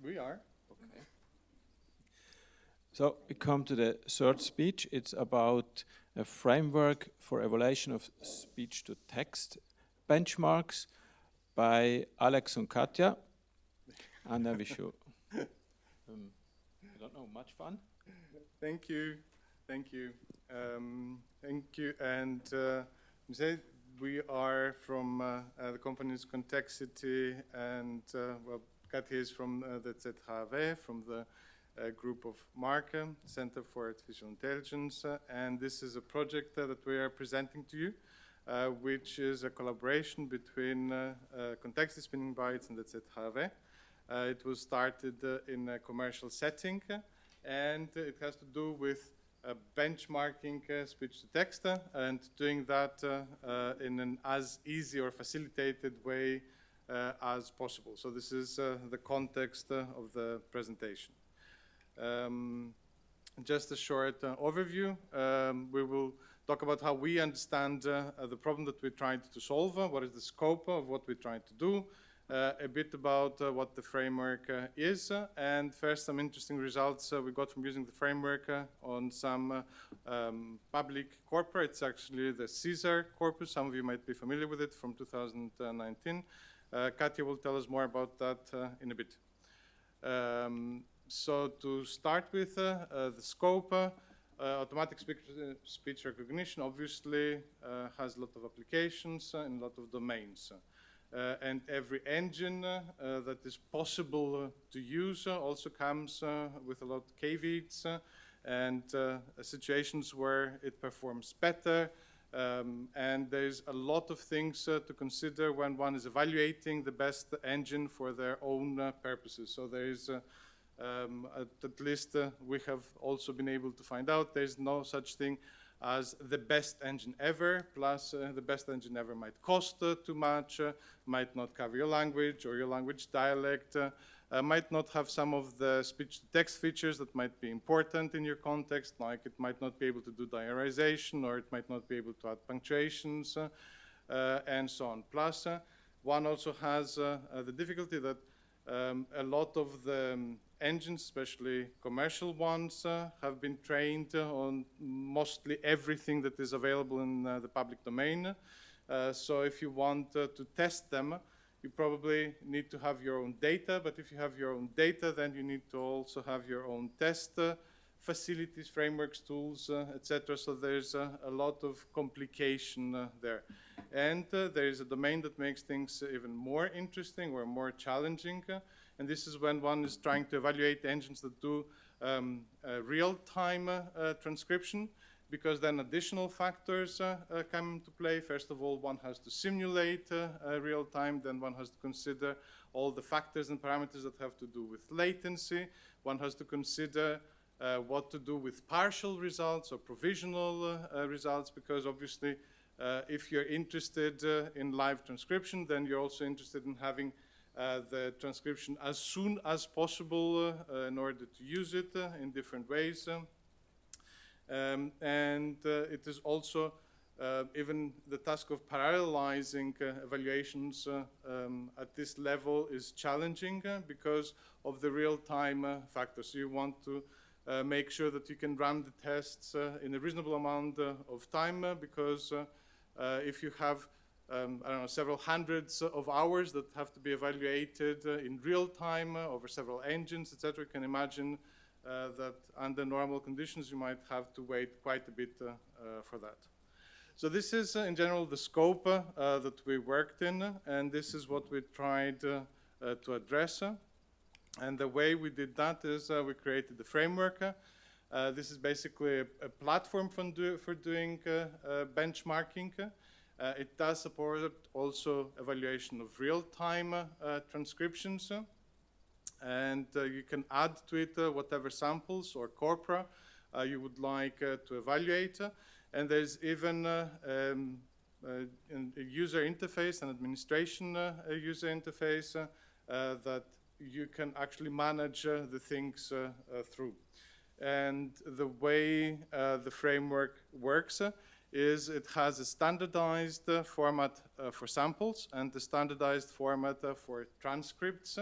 We are. Okay. So we come to the third speech. It's about a framework for evaluation of speech-to-text benchmarks by Alex and Katja. And I wish you, I don't know, much fun. Thank you. Thank you. Thank you. And we are from the company's Contexity, and well, Katja is from the ZHW, from the group of Marke, Center for Artificial Intelligence, and this is a project that we are presenting to you, which is a collaboration between Contexity Spinning Bytes and the ZHW. It was started in a commercial setting, and it has to do with benchmarking speech-to-text and doing that in an as easy or facilitated way as possible. So this is the context of the presentation. Just a short overview. We will talk about how we understand the problem that we're trying to solve, what is the scope of what we're trying to do, a bit about what the framework is, and first some interesting results we got from using the framework on some public corpora. It's actually the Caesar corpus. Some of you might be familiar with it from 2019. Katja will tell us more about that in a bit. So to start with the scope, automatic speech recognition obviously has a lot of applications in a lot of domains. And every engine that is possible to use also comes with a lot of caveats and situations where it performs better. And there's a lot of things to consider when one is evaluating the best engine for their own purposes. So there is at least we have also been able to find out there's no such thing as the best engine ever, plus the best engine ever might cost too much, might not cover your language or your language dialect, might not have some of the speech-to-text features that might be important in your context, like it might not be able to do diarization, or it might not be able to add punctuations, and so on. Plus, one also has the difficulty that a lot of the engines, especially commercial ones, have been trained on mostly everything that is available in the public domain. So if you want to test them, you probably need to have your own data, but if you have your own data, then you need to also have your own test facilities, frameworks, tools, etc. So there's a lot of complication there. And there is a domain that makes things even more interesting or more challenging. And this is when one is trying to evaluate engines that do real-time transcription, because then additional factors come into play. First of all, one has to simulate real-time, then one has to consider all the factors and parameters that have to do with latency. One has to consider what to do with partial results or provisional results, because obviously if you're interested in live transcription, then you're also interested in having the transcription as soon as possible in order to use it in different ways. And it is also even the task of parallelizing evaluations at this level is challenging because of the real-time factor. So you want to make sure that you can run the tests in a reasonable amount of time, because if you have I don't know, several hundreds of hours that have to be evaluated in real time over several engines, etc., you can imagine that under normal conditions you might have to wait quite a bit for that. So this is in general the scope that we worked in, and this is what we tried to address. And the way we did that is we created the framework. This is basically a platform for doing benchmarking. It does support also evaluation of real-time transcriptions, and you can add to it whatever samples or corpora you would like to evaluate. And there's even a user interface, an administration user interface that you can actually manage the things through. And the way the framework works is it has a standardized format for samples and a standardized format for transcripts.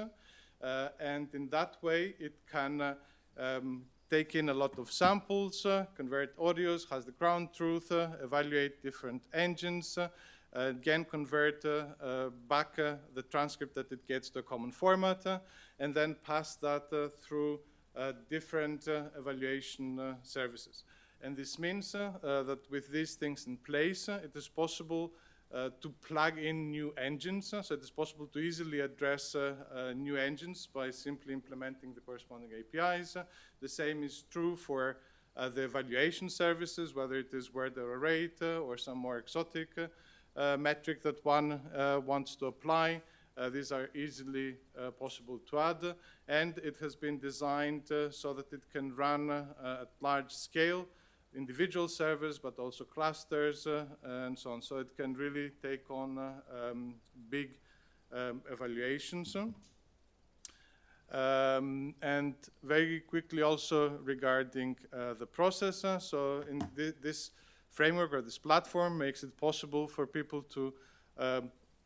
and in that way it can take in a lot of samples, convert audios, has the ground truth, evaluate different engines, again convert back the transcript that it gets to a common format, and then pass that through different evaluation services. And this means that with these things in place, it is possible to plug in new engines. So it is possible to easily address new engines by simply implementing the corresponding APIs. The same is true for the evaluation services, whether it is word error rate or some more exotic metric that one wants to apply. These are easily possible to add, and it has been designed so that it can run at large scale, individual servers, but also clusters and so on. So it can really take on big evaluations. And very quickly also regarding the process. So in this framework or this platform makes it possible for people to,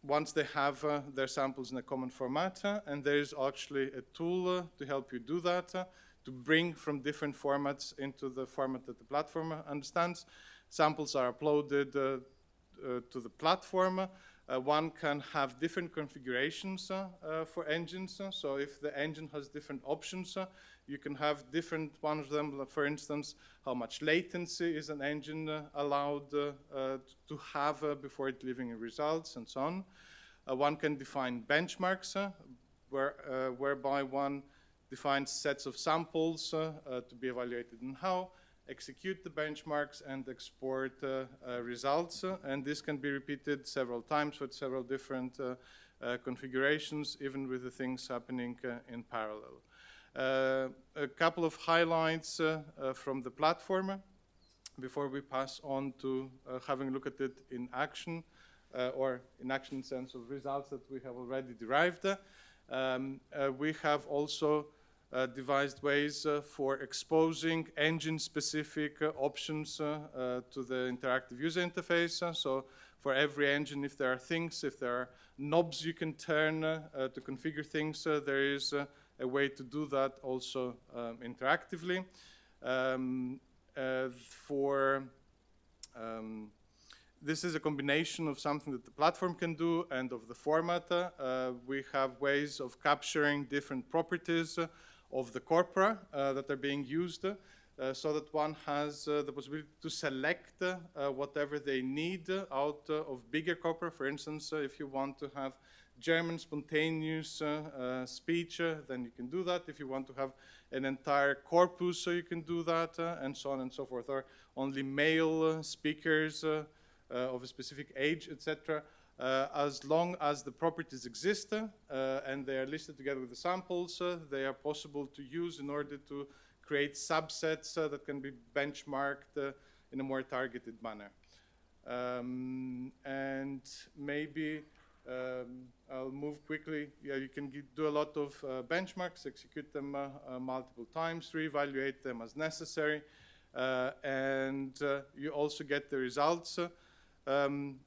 once they have their samples in a common format, and there is actually a tool to help you do that, to bring from different formats into the format that the platform understands. Samples are uploaded to the platform. One can have different configurations for engines. So if the engine has different options, you can have different one of them. For instance, how much latency is an engine allowed to have before delivering results and so on. One can define benchmarks whereby one defines sets of samples to be evaluated and how, execute the benchmarks and export results. And this can be repeated several times with several different configurations, even with the things happening in parallel. A couple of highlights from the platform before we pass on to having a look at it in action, or in action in sense of results that we have already derived. We have also devised ways for exposing engine-specific options to the interactive user interface. So for every engine, if there are things, if there are knobs you can turn to configure things, there is a way to do that also interactively. This is a combination of something that the platform can do and of the format. We have ways of capturing different properties of the corpora that are being used, so that one has the possibility to select whatever they need out of bigger corpora. For instance, if you want to have German spontaneous speech, then you can do that. If you want to have an entire corpus, so you can do that, and so on and so forth. Or only male speakers of a specific age, etc. As long as the properties exist and they are listed together with the samples, they are possible to use in order to create subsets that can be benchmarked in a more targeted manner. And maybe I'll move quickly. Yeah, you can do a lot of benchmarks, execute them multiple times, reevaluate them as necessary, and you also get the results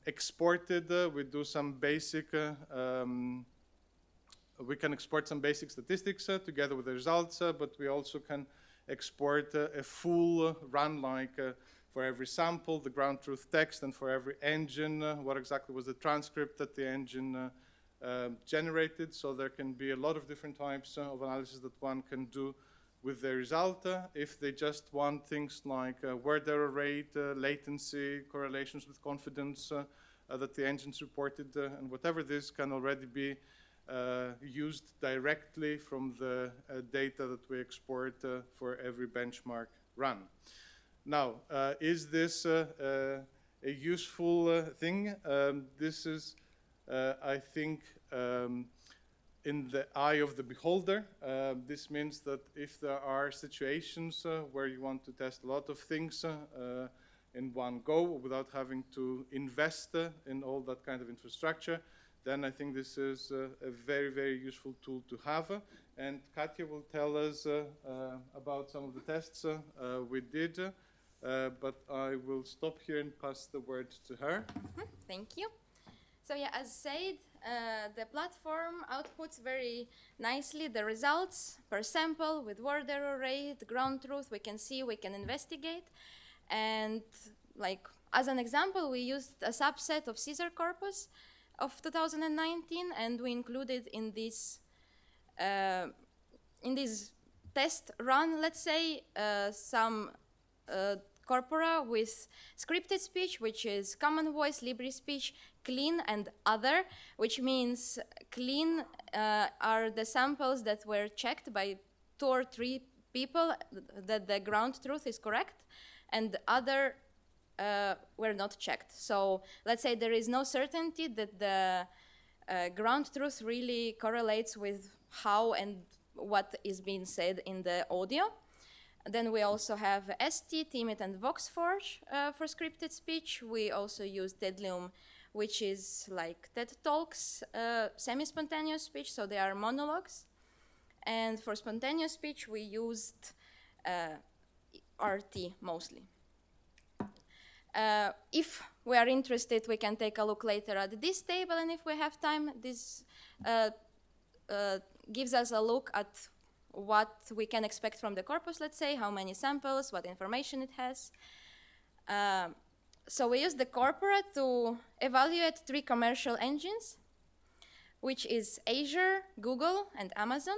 exported. We do some basic, we can export some basic statistics together with the results, but we also can export a full run, like for every sample, the ground truth text, and for every engine, what exactly was the transcript that the engine generated. So there can be a lot of different types of analysis that one can do with the result. If they just want things like word error rate, latency, correlations with confidence that the engines reported, and whatever this can already be used directly from the data that we export for every benchmark run. Now, is this a useful thing? This is, I think, in the eye of the beholder. This means that if there are situations where you want to test a lot of things in one go without having to invest in all that kind of infrastructure, then I think this is a very, very useful tool to have. And Katya will tell us about some of the tests we did, but I will stop here and pass the word to her. Thank you. So yeah, as said, the platform outputs very nicely the results per sample with word error rate, ground truth. We can see, we can investigate. And like as an example, we used a subset of Caesar corpus of 2019, and we included in this test run, let's say, some corpora with scripted speech, which is common voice, Libri speech, clean, and other, which means clean are the samples that were checked by 2 or 3 people that the ground truth is correct, and other were not checked. So let's say there is no certainty that the ground truth really correlates with how and what is being said in the audio. Then we also have ST, Timid, and VoxForge for scripted speech. We also use Tedlium, which is like TED Talks, semi-spontaneous speech, so they are monologues. And for spontaneous speech, we used RT mostly. If we are interested, we can take a look later at this table, and if we have time, this gives us a look at what we can expect from the corpus, let's say, how many samples, what information it has. So we use the corpora to evaluate 3 commercial engines, which is Azure, Google, and Amazon.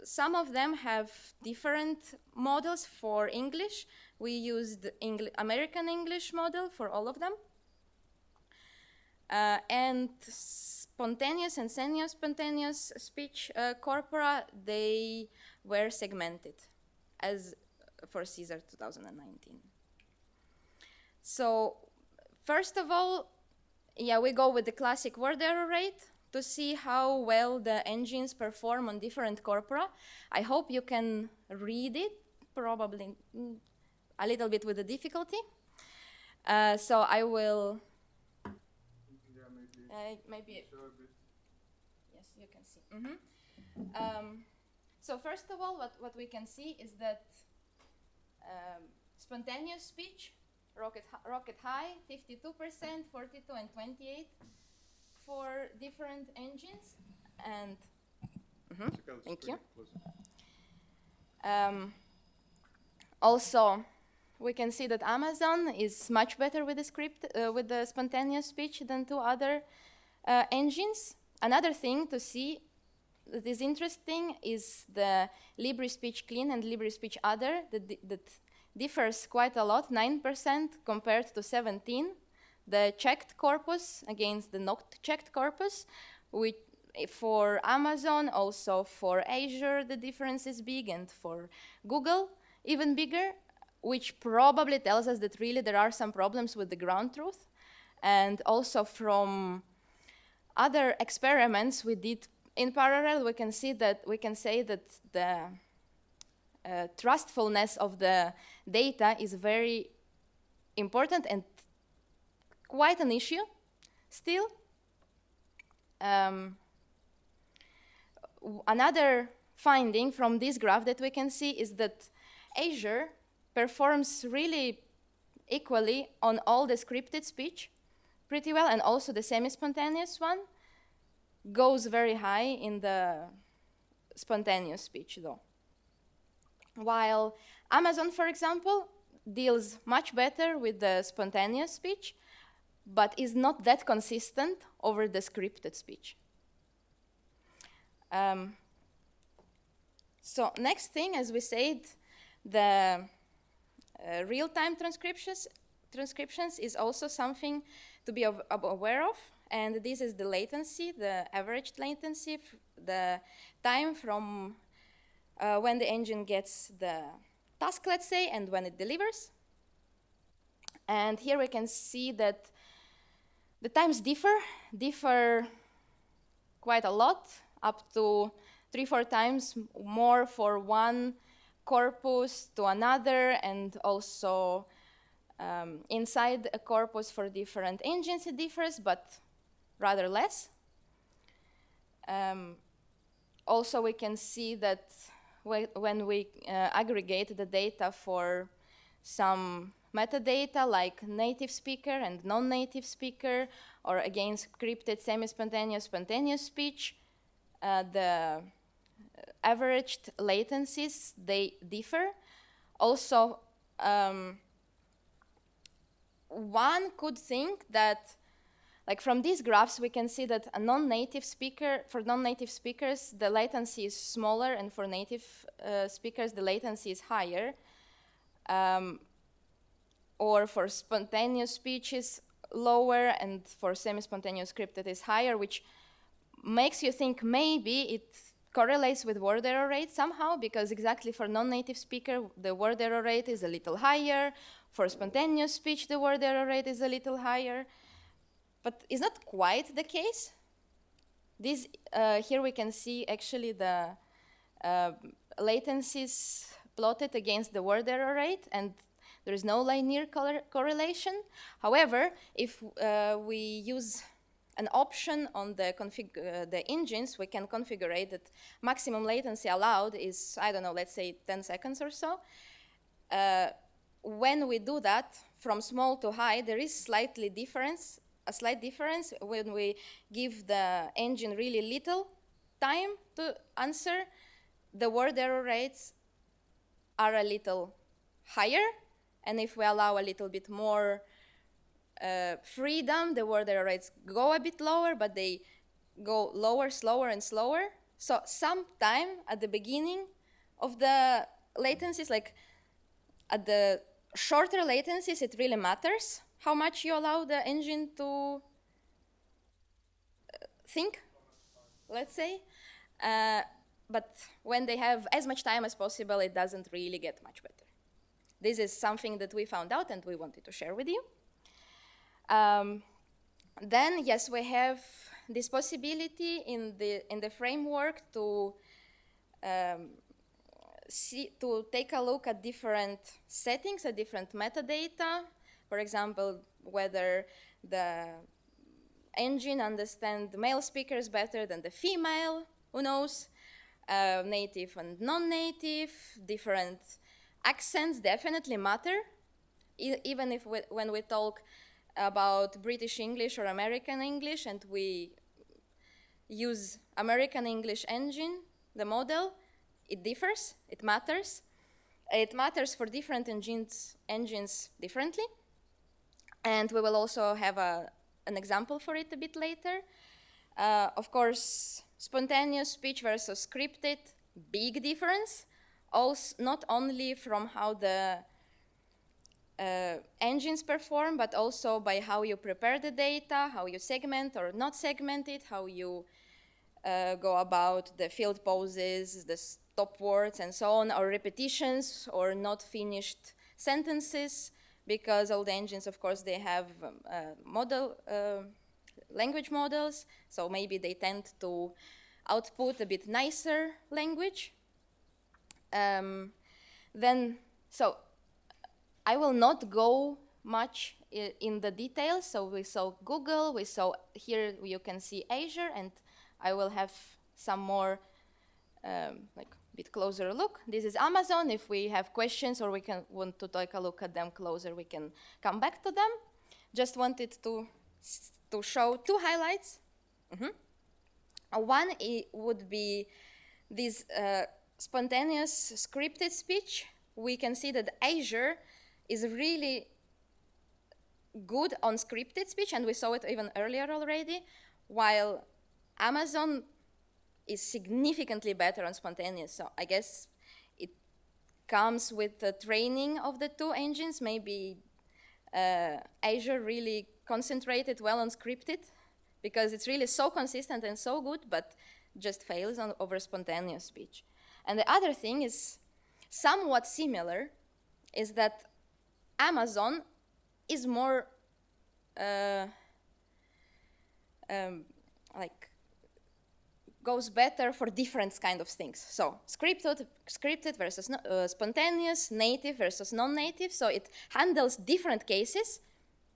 Some of them have different models for English. We used American English model for all of them. And spontaneous and semi-spontaneous speech corpora, they were segmented as for Caesar 2019. So first of all, yeah, we go with the classic word error rate to see how well the engines perform on different corpora. I hope you can read it, probably a little bit with the difficulty. So I will maybe yes, you can see. So first of all, what we can see is that spontaneous speech, rocket high, 52%, 42, and 28 for different engines. And thank you. Also, we can see that Amazon is much better with the with the spontaneous speech than 2 other engines. Another thing to see that is interesting is the Libri speech clean and Libri speech other that differs quite a lot, 9% compared to 17%. The checked corpus against the not checked corpus. For Amazon, also for Azure, the difference is big, and for Google, even bigger, which probably tells us that really there are some problems with the ground truth. And also from other experiments we did in parallel, we can say that the trustfulness of the data is very important and quite an issue still. Another finding from this graph that we can see is that Azure performs really equally on all the scripted speech pretty well, and also the semi-spontaneous one goes very high in the spontaneous speech though. While Amazon, for example, deals much better with the spontaneous speech, but is not that consistent over the scripted speech. So next thing, as we said, the real-time transcriptions is also something to be aware of, and this is the latency, the averaged latency, the time from when the engine gets the task, let's say, and when it delivers. And here we can see that the times differ quite a lot, up to 3-4 times more for one corpus to another, and also inside a corpus for different engines it differs, but rather less. Also, we can see that when we aggregate the data for some metadata like native speaker and non-native speaker, or again scripted, semi-spontaneous, spontaneous speech, the averaged latencies, they differ. Also, one could think that, like from these graphs, we can see that a non-native speaker, for non-native speakers, the latency is smaller, and for native speakers, the latency is higher. Or for spontaneous speech is lower, and for semi-spontaneous scripted is higher, which makes you think maybe it correlates with word error rate somehow, because exactly for non-native speaker, the word error rate is a little higher. For spontaneous speech, the word error rate is a little higher. But it's not quite the case. This, here we can see actually the latencies plotted against the word error rate, and there is no linear correlation. However, if we use an option on the engines, we can configure that maximum latency allowed is, I don't know, let's say 10 seconds or so. When we do that, from small to high, there is a slight difference when we give the engine really little time to answer. The word error rates are a little higher, and if we allow a little bit more freedom, the word error rates go a bit lower, but they go lower, slower, and slower. So sometime at the beginning of the latencies, like at the shorter latencies, it really matters how much you allow the engine to think, let's say. But when they have as much time as possible, it doesn't really get much better. This is something that we found out and we wanted to share with you. Then, yes, we have this possibility in the framework to take a look at different settings, at different metadata. For example, whether the engine understands the male speakers better than the female, who knows? Native and non-native, different accents definitely matter. Even if when we talk about British English or American English and we use American English engine, the model, it differs, it matters. It matters for different engines differently. And we will also have an example for it a bit later. Of course, spontaneous speech versus scripted, big difference. Also, not only from how the engines perform, but also by how you prepare the data, how you segment or not segment it, how you go about the field poses, the stop words, and so on, or repetitions, or not finished sentences, because all the engines, of course, they have language models, so maybe they tend to output a bit nicer language. So I will not go much in the details. So we saw Google, we saw here you can see Azure, and I will have some more like bit closer look. This is Amazon. If we have questions or we want to take a look at them closer, we can come back to them. Just wanted to show two highlights. One would be this spontaneous scripted speech. We can see that Azure is really good on scripted speech, and we saw it even earlier already, while Amazon is significantly better on spontaneous. So I guess it comes with the training of the two engines. Maybe Azure really concentrated well on scripted because it's really so consistent and so good, but just fails over spontaneous speech. And the other thing is somewhat similar, is that Amazon is more like goes better for different kind of things. So scripted versus spontaneous, native versus non-native. So it handles different cases,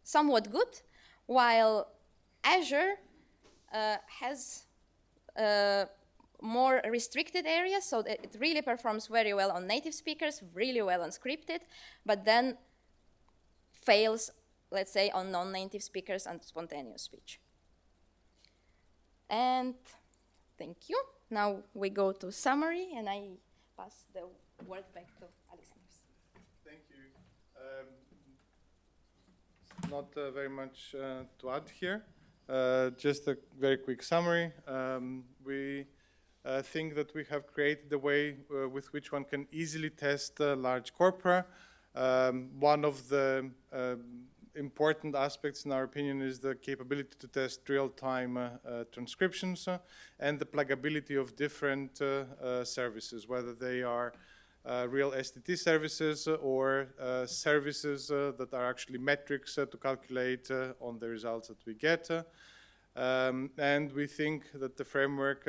somewhat good, while Azure has more restricted areas, so that it really performs very well on native speakers, really well on scripted, but then fails let's say, on non-native speakers and spontaneous speech. And thank you. Now we go to summary, and I pass the word back to Alexandros. Thank you. Not very much to add here. Just a very quick summary. We think that we have created a way with which one can easily test large corpora. One of the important aspects, in our opinion, is the capability to test real-time transcriptions and the pluggability of different services, whether they are real STT services or services that are actually metrics to calculate on the results that we get. And we think that the framework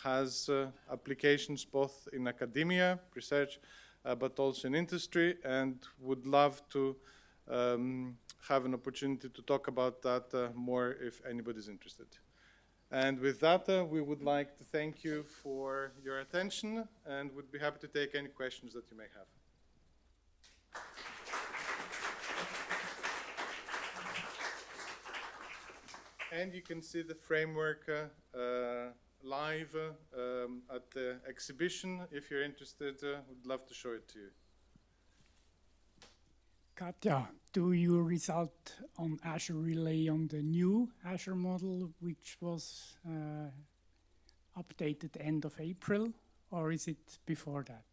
has applications both in academia, research, but also in industry, and would love to have an opportunity to talk about that more if anybody's interested. And with that, we would like to thank you for your attention and would be happy to take any questions that you may have. And you can see the framework live at the exhibition. If you're interested, would love to show it to you. Katja, do you result on Azure rely on the new Azure model, which was updated end of April, or is it before that?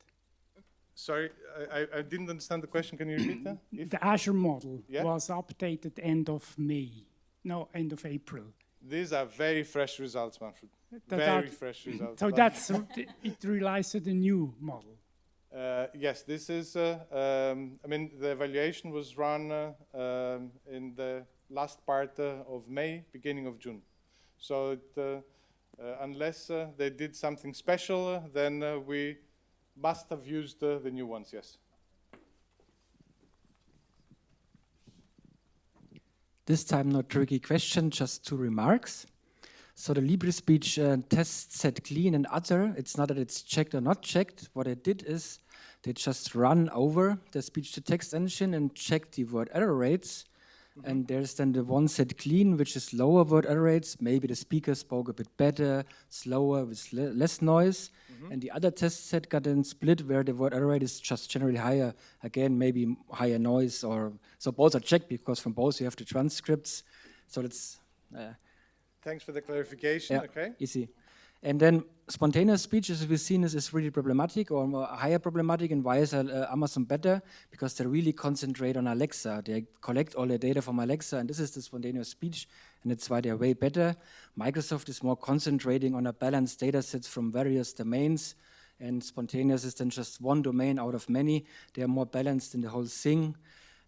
Sorry, I didn't understand the question. Can you repeat that? The Azure model was updated end of May. No, end of April. These are very fresh results, Manfred. Very fresh results. So that's it relies on the new model. Yes, this is, I mean, the evaluation was run in the last part of May, beginning of June. So it, unless they did something special, then we must have used the new ones, yes. This time not tricky question, just 2 remarks. So the LibreSpeech test set clean and other. It's not that it's checked or not checked. What it did is they just run over the speech-to-text engine and check the word error rates. Mm-hmm. And there's then the one set clean, which is lower word error rates. Maybe the speaker spoke a bit better, slower, with less noise. Mm-hmm. And the other test set got then split where the word error rate is just generally higher. Again, maybe higher noise, or so both are checked because from both you have the transcripts. So it's thanks for the clarification. Yeah, okay. Easy. And then spontaneous speech, as we've seen, is really problematic, or more higher problematic. And why is Amazon better? Because they really concentrate on Alexa. They collect all their data from Alexa, and this is the spontaneous speech, and that's why they're way better. Microsoft is more concentrating on a balanced data sets from various domains, and spontaneous is then just one domain out of many. They are more balanced in the whole thing,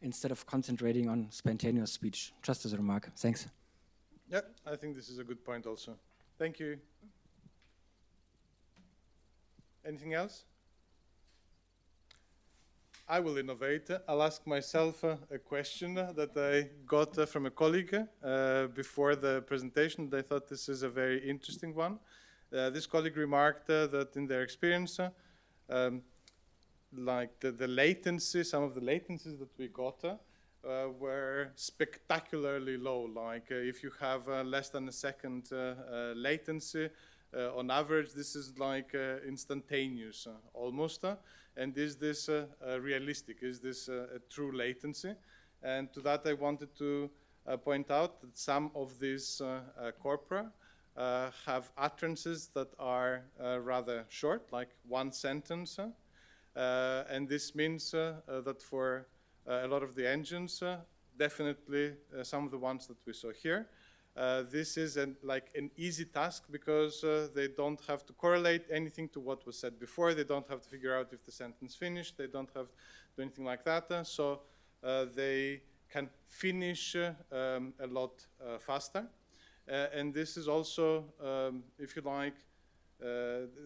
instead of concentrating on spontaneous speech. Just as a remark. Thanks. Yeah, I think this is a good point also. Thank you. Anything else? I will innovate. I'll ask myself a question that I got from a colleague before the presentation. They thought this is a very interesting one. This colleague remarked that in their experience, like the latency, some of the latencies that we got were spectacularly low. Like if you have less than a second latency, on average, this is like instantaneous, almost. And is this realistic? Is this a true latency? And to that, I wanted to point out that some of these corpora have utterances that are rather short, like one sentence. And this means that for a lot of the engines, definitely some of the ones that we saw here, this is like an easy task because they don't have to correlate anything to what was said before. They don't have to figure out if the sentence finished. They don't have to do anything like that. So they can finish a lot faster. And this is also, if you like,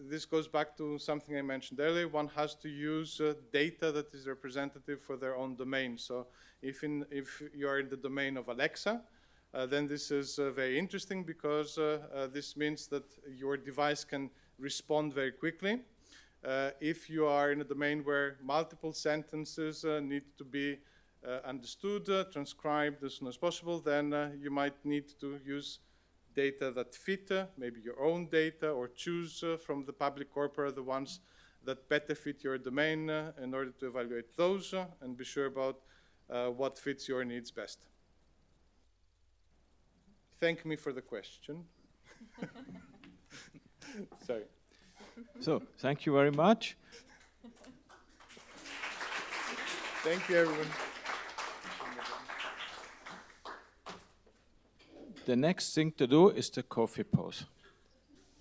this goes back to something I mentioned earlier. One has to use data that is representative for their own domain. So if you are in the domain of Alexa, then this is very interesting because this means that your device can respond very quickly. If you are in a domain where multiple sentences need to be understood, transcribed as soon as possible, then you might need to use data that fit, maybe your own data, or choose from the public corpora the ones that better fit your domain in order to evaluate those and be sure about what fits your needs best. Thank me for the question. Sorry. So, thank you very much. Thank you, everyone. The next thing to do is the coffee pause.